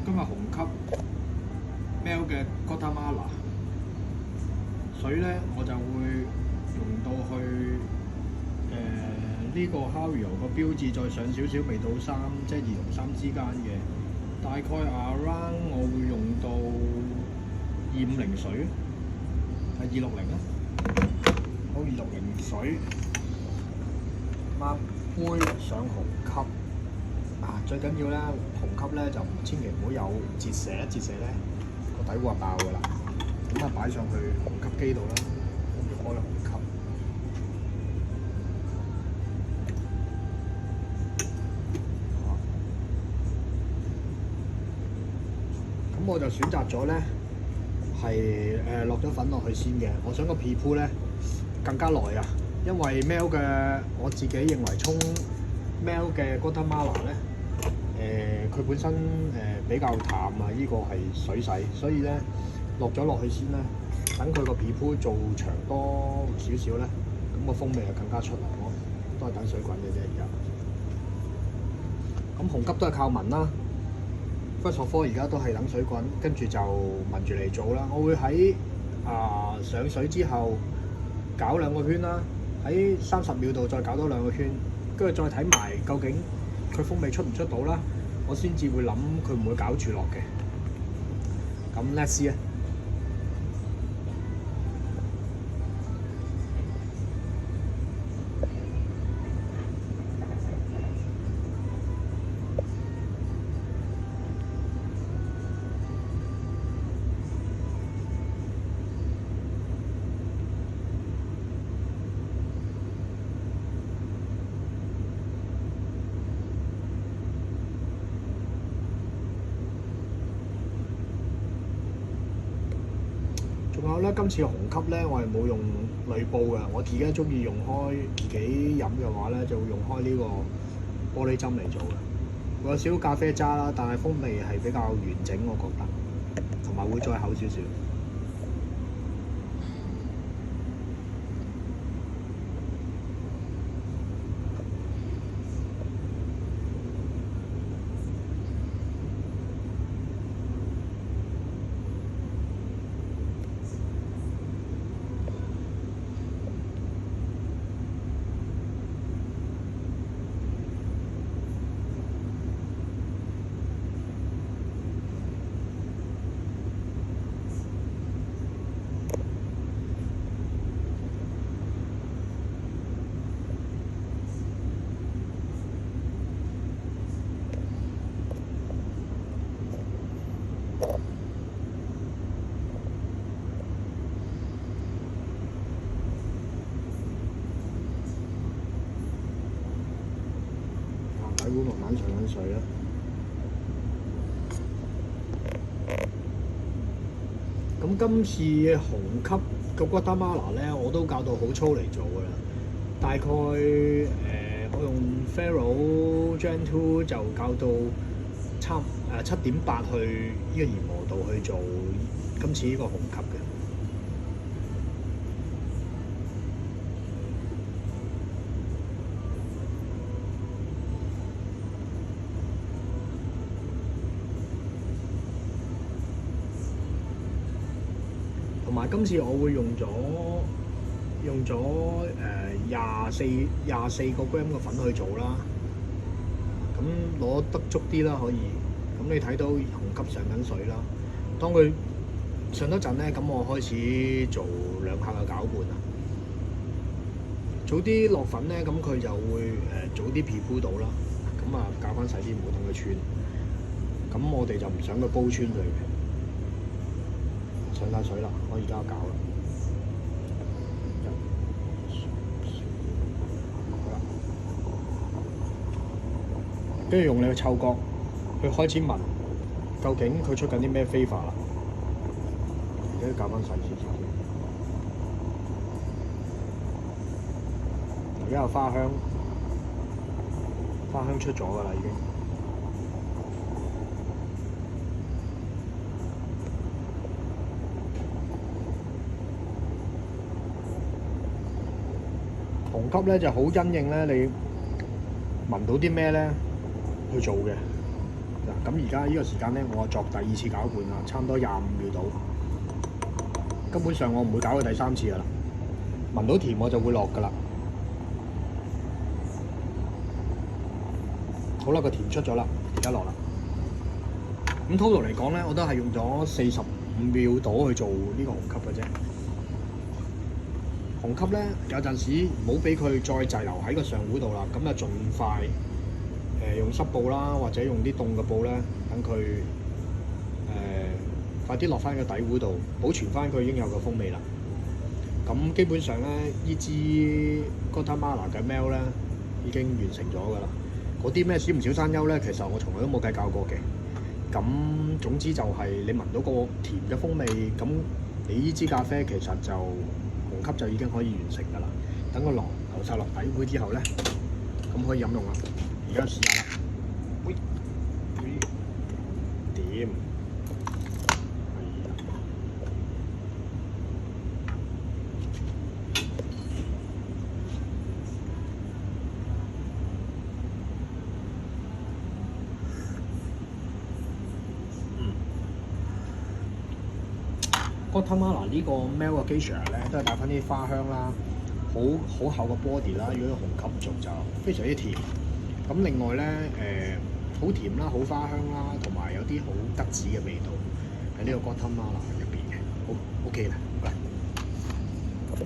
今日紅級 Mel 嘅 Guatemala 水咧，我就會用到去呢個 Hario 個標誌再上少少，未到3，即係2同3之間嘅，大概 around 我會用到250水，係260啊，好260水，抹杯上紅級。最緊要咧，紅級咧就千祈唔好有折射，一折射咧個底會話爆㗎啦。咁擺上去紅級機度啦，跟住開紅級。咁我就選擇咗咧係落咗粉落去先嘅。我想個 P-Pool 咧更加耐啊，因為 Mel 嘅我自己認為沖 Mel 嘅 Guatemala 咧。佢本身比較淡啊，呢個係水洗，所以咧落去先啦，等佢個 P-Pool 做長多少少咧，咁個風味就更加出嚟咯。都係等水滾嘅啫，而家。咁紅級都係靠聞啦 ，First of all 而家都係等水滾，跟住就聞住嚟做啦。我會喺上水之後搞2個圈啦，喺30秒度再搞多2個圈，跟住再睇埋究竟佢風味出唔出到啦。我先至會諗佢唔會搞住落嘅。咁 let's see 啊！仲有咧，今次紅級咧，我係冇用濾布嘅。我自己中意用開自己飲嘅話咧，就會用開呢個玻璃針嚟做嘅。會有少少咖啡渣啦，但係風味係比較完整，我覺得，同埋會再厚少少。底會慢慢上緊水啦。咁今次紅級個 Guatemala 咧，我都教到好粗嚟做㗎啦。大概我用 Faro Gen 2就教到7.8去呢個研磨度去做今次呢個紅級嘅。同埋今次我會用咗24個 gram 嘅粉去做啦，咁攞得足啲啦可以。咁你睇到紅級上緊水啦，當佢上多陣咧，咁我開始做2下嘅攪拌啦。早啲落粉咧，咁佢就會早啲 P-Pool 到啦。咁攪翻細啲，唔好等佢穿。咁我哋就唔想佢煲穿佢嘅。上晒水啦，可以而家攪啦。跟住用你嘅嗅覺去開始聞，究竟佢出緊啲咩飛法啦。而家攪翻細少少。而家有花香出咗㗎啦，已經。紅級咧就好因應咧，你聞到啲咩咧去做嘅。嗱，咁而家呢個時間咧，我作第2次攪拌啦，差唔多25秒到。根本上我唔會搞佢第3次噶啦，聞到甜我就會落噶啦。好啦，個甜出咗啦，而家落啦。咁 total 嚟講咧，我都係用咗45秒度去做呢個紅級嘅啫。紅級咧有陣時唔好俾佢再滯留喺個上壺度啦，咁啊盡快用濕布啦，或者用啲凍嘅布咧，等佢快啲落翻個底壺度，保存翻佢應有嘅風味啦。咁基本上咧，呢支 Guatemala 嘅 melt 咧已經完成咗㗎啦。嗰啲咩小唔小山丘咧，其實我從來都冇計較過嘅。咁總之就係你聞到個甜嘅風味，咁你呢支咖啡其實就紅級就已經可以完成㗎啦。等佢流晒落底壺之後咧，咁可以飲用啦。而家試下啦，喂，點？Guatemala 呢個 Melt Acacia 咧，都係帶翻啲花香啦，好厚個 body 啦。如果用紅級做就非常之甜。咁另外咧，好甜啦，好花香啦，同埋有啲好得子嘅味道喺呢個 Guatemala 入邊嘅。好 OK 啦，拜拜。